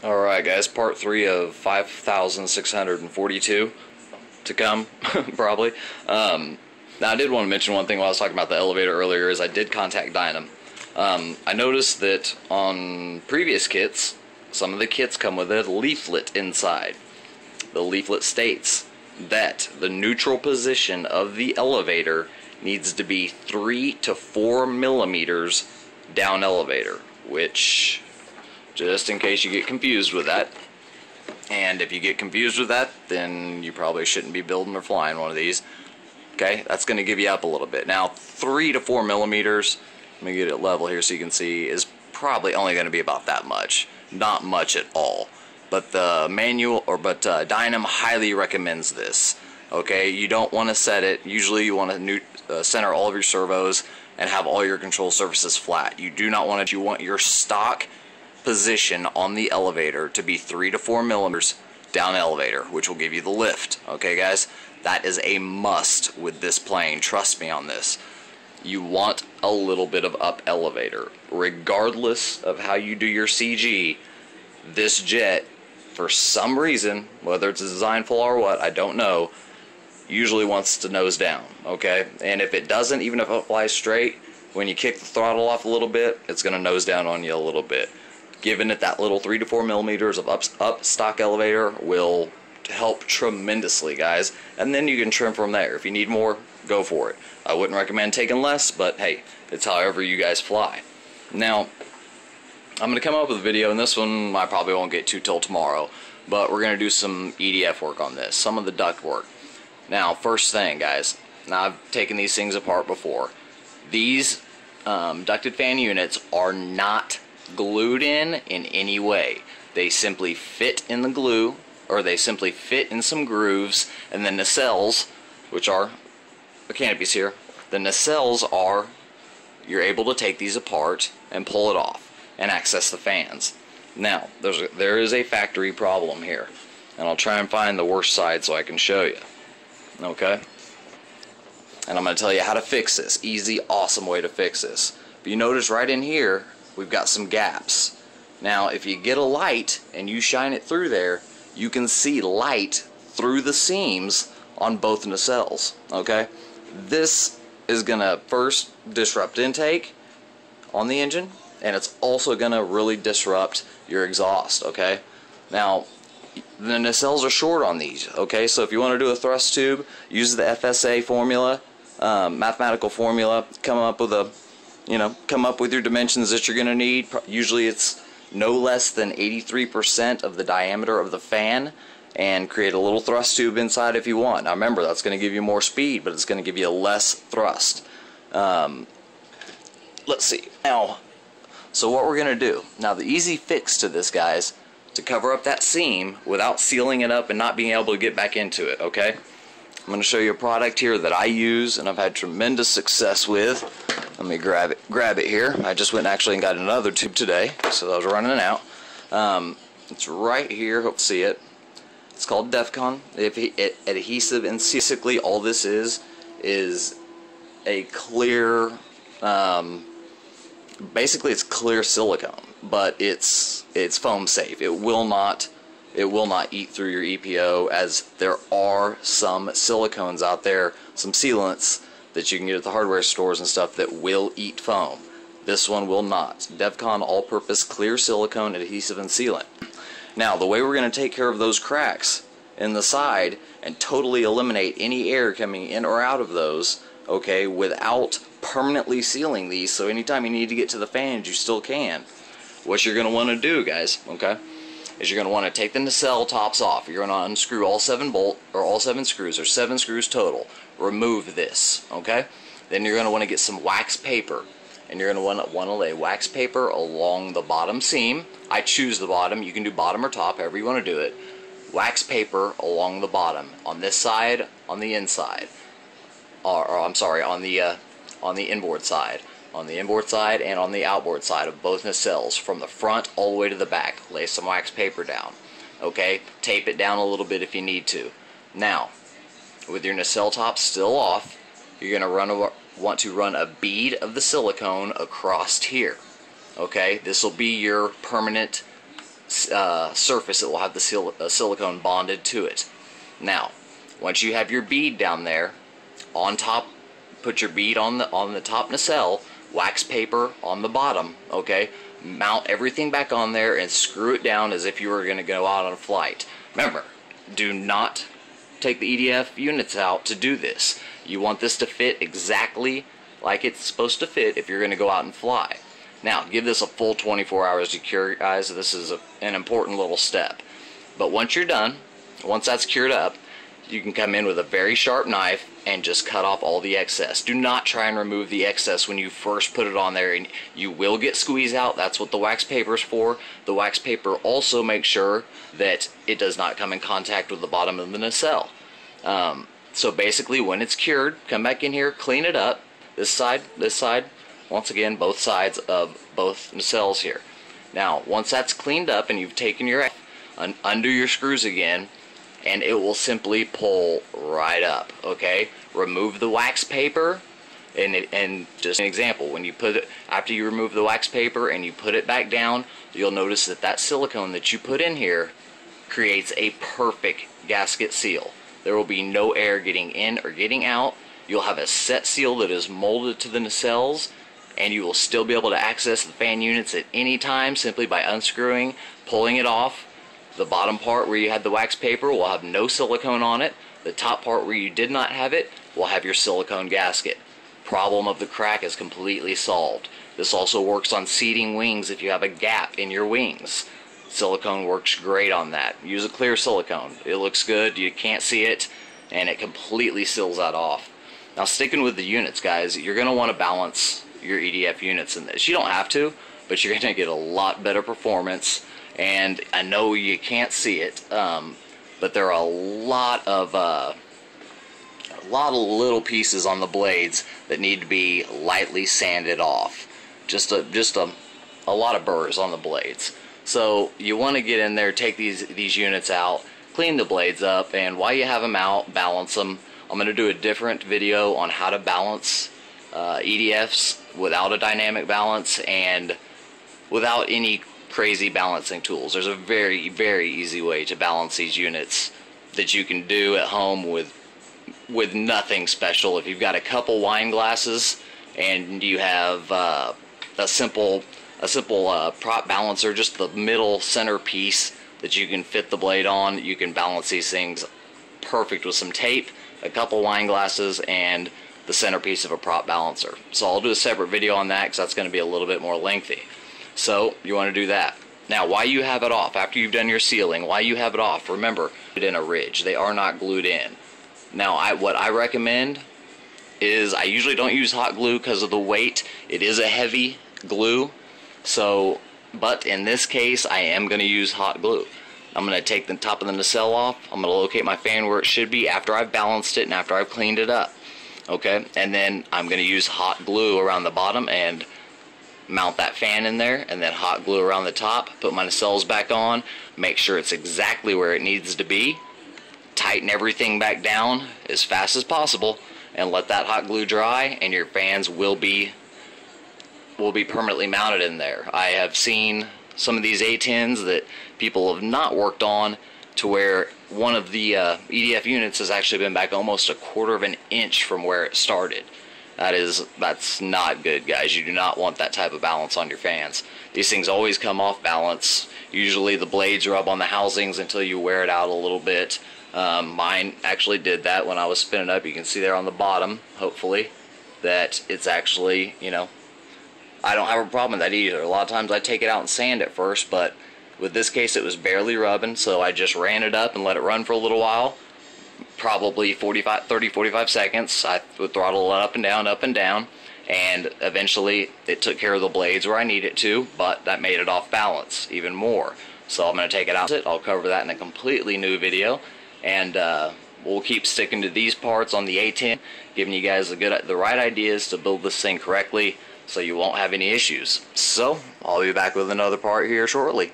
Alright guys, part 3 of 5,642 to come, probably. Now I did want to mention one thing while I was talking about the elevator earlier, is I did contact Dynam. I noticed that on previous kits, some of the kits come with a leaflet inside. The leaflet states that the neutral position of the elevator needs to be 3 to 4 millimeters down elevator, which, just in case you get confused with that, and if you get confused with that, then you probably shouldn't be building or flying one of these. Okay, that's going to give you up a little bit. Now 3 to 4 millimeters, let me get it level here so you can see, is probably only going to be about that much, not much at all. But the Dynam highly recommends this. Okay, you don't want to set it. Usually you want to center all of your servos and have all your control surfaces flat. You do not want it. You want your stock position on the elevator to be 3 to 4 millimeters down elevator, which will give you the lift. Okay guys, that is a must with this plane. Trust me on this. You want a little bit of up elevator. Regardless of how you do your CG, this jet, for some reason, whether it's a design flaw or what, I don't know, usually wants to nose down, okay? And if it doesn't, even if it flies straight, when you kick the throttle off a little bit, it's going to nose down on you a little bit. Giving it that little 3 to 4 millimeters of up stock elevator will help tremendously, guys. And then you can trim from there. If you need more, go for it. I wouldn't recommend taking less, but hey, it's however you guys fly. Now, I'm going to come up with a video, and this one I probably won't get to till tomorrow, but we're going to do some EDF work on this, some of the duct work. Now, first thing, guys, now I've taken these things apart before. These ducted fan units are not glued in any way. They simply fit in the glue, or they simply fit in some grooves, and the nacelles, which are the canopies here, the nacelles are, you're able to take these apart and pull it off and access the fans. Now, there is a factory problem here, and I'll try and find the worst side so I can show you. Okay? And I'm going to tell you how to fix this. Easy, awesome way to fix this. But you notice right in here, we've got some gaps. Now, if you get a light and you shine it through there, you can see light through the seams on both nacelles. Okay? This is going to first disrupt intake on the engine, and it's also going to really disrupt your exhaust. Okay? Now, the nacelles are short on these. Okay? So if you want to do a thrust tube, use the FSA formula, mathematical formula, come up with your dimensions that you're going to need. Usually it's no less than 83% of the diameter of the fan, and create a little thrust tube inside if you want. Now remember, that's going to give you more speed, but it's going to give you less thrust. Let's see. Now, so what we're going to do, now the easy fix to this, guys, to cover up that seam without sealing it up and not being able to get back into it, okay? I'm going to show you a product here that I use and I've had tremendous success with. Let me grab it here. I just went actually and got another tube today, so I was running out. It's right here. Hope you see it. It's called DEFCON adhesive, and basically all this is a clear, basically it's clear silicone, but it's foam safe. It will not eat through your EPO, as there are some silicones out there, some sealants that you can get at the hardware stores and stuff that will eat foam. This one will not. DEFCON all-purpose clear silicone adhesive and sealant. Now, the way we're going to take care of those cracks in the side and totally eliminate any air coming in or out of those, okay, without permanently sealing these, so anytime you need to get to the fans, you still can. What you're going to want to do, guys, okay, is you're going to want to take the nacelle tops off. You're going to unscrew all 7 screws. There's 7 screws total. Remove this, okay? Then you're going to want to get some wax paper, and you're going to want to lay wax paper along the bottom seam. I choose the bottom. You can do bottom or top, however you want to do it. Wax paper along the bottom, on this side, on the inside, or I'm sorry, on the inboard side. On the inboard side and on the outboard side of both nacelles, from the front all the way to the back. Lay some wax paper down. Okay? Tape it down a little bit if you need to. Now, with your nacelle top still off, you're going to want to run a bead of the silicone across here. Okay? This will be your permanent surface that will have the silicone bonded to it. Now, once you have your bead down there, on top, put your bead on the top nacelle, wax paper on the bottom, okay? Mount everything back on there and screw it down as if you were going to go out on a flight. Remember, do not take the EDF units out to do this. You want this to fit exactly like it's supposed to fit if you're going to go out and fly. Now, give this a full 24 hours to cure, guys. This is an important little step. But once you're done, once that's cured up, you can come in with a very sharp knife and just cut off all the excess. Do not try and remove the excess when you first put it on there, and you will get squeeze out. That's what the wax paper is for. The wax paper also makes sure that it does not come in contact with the bottom of the nacelle. So basically, when it's cured, come back in here, clean it up. This side, once again, both sides of both nacelles here. Now, once that's cleaned up and you've taken your undo your screws again, and it will simply pull right up, okay? Remove the wax paper, and just an example, when you put it, after you remove the wax paper and you put it back down, you'll notice that that silicone that you put in here creates a perfect gasket seal. There will be no air getting in or getting out. You'll have a set seal that is molded to the nacelles, and you will still be able to access the fan units at any time simply by unscrewing, pulling it off. The bottom part where you had the wax paper will have no silicone on it. The top part where you did not have it will have your silicone gasket. Problem of the crack is completely solved. This also works on seating wings if you have a gap in your wings. Silicone works great on that. Use a clear silicone. It looks good, you can't see it, and it completely seals that off. Now, sticking with the units, guys, you're going to want to balance your EDF units in this. You don't have to, but you're going to get a lot better performance. And I know you can't see it, but there are a lot of little pieces on the blades that need to be lightly sanded off. Just a lot of burrs on the blades. So you want to get in there, take these units out, clean the blades up, and while you have them out, balance them. I'm going to do a different video on how to balance EDFs without a dynamic balance and without any crazy balancing tools. There's a very, very easy way to balance these units that you can do at home with nothing special. If you've got a couple wine glasses and you have a simple prop balancer, just the middle center piece that you can fit the blade on, you can balance these things perfect with some tape, a couple wine glasses, and the centerpiece of a prop balancer. So I'll do a separate video on that because that's going to be a little bit more lengthy. So you want to do that. Now, while you have it off, after you've done your sealing, while you have it off, remember, put it in a ridge. They are not glued in. Now, what I recommend is, I usually don't use hot glue because of the weight. It is a heavy glue. So, but in this case, I am going to use hot glue. I'm going to take the top of the nacelle off. I'm going to locate my fan where it should be after I've balanced it and after I've cleaned it up. Okay, and then I'm going to use hot glue around the bottom and mount that fan in there, and then hot glue around the top, put my nacelles back on, make sure it's exactly where it needs to be, tighten everything back down as fast as possible, and let that hot glue dry, and your fans will be permanently mounted in there. I have seen some of these A-10s that people have not worked on to where one of the EDF units has actually been back almost 1/4 of an inch from where it started. That's not good, guys. You do not want that type of balance on your fans. These things always come off balance. Usually the blades rub on the housings until you wear it out a little bit. Mine actually did that when I was spinning up. You can see there on the bottom, hopefully, that it's actually, you know, I don't have a problem with that either. A lot of times I take it out and sand it first, but with this case it was barely rubbing, so I just ran it up and let it run for a little while. Probably 30-45 seconds. I would throttle it up and down, and eventually it took care of the blades where I need it to, but that made it off balance even more. So I'm going to take it out. I'll cover that in a completely new video, and we'll keep sticking to these parts on the A-10, giving you guys the right ideas to build this thing correctly so you won't have any issues. So I'll be back with another part here shortly.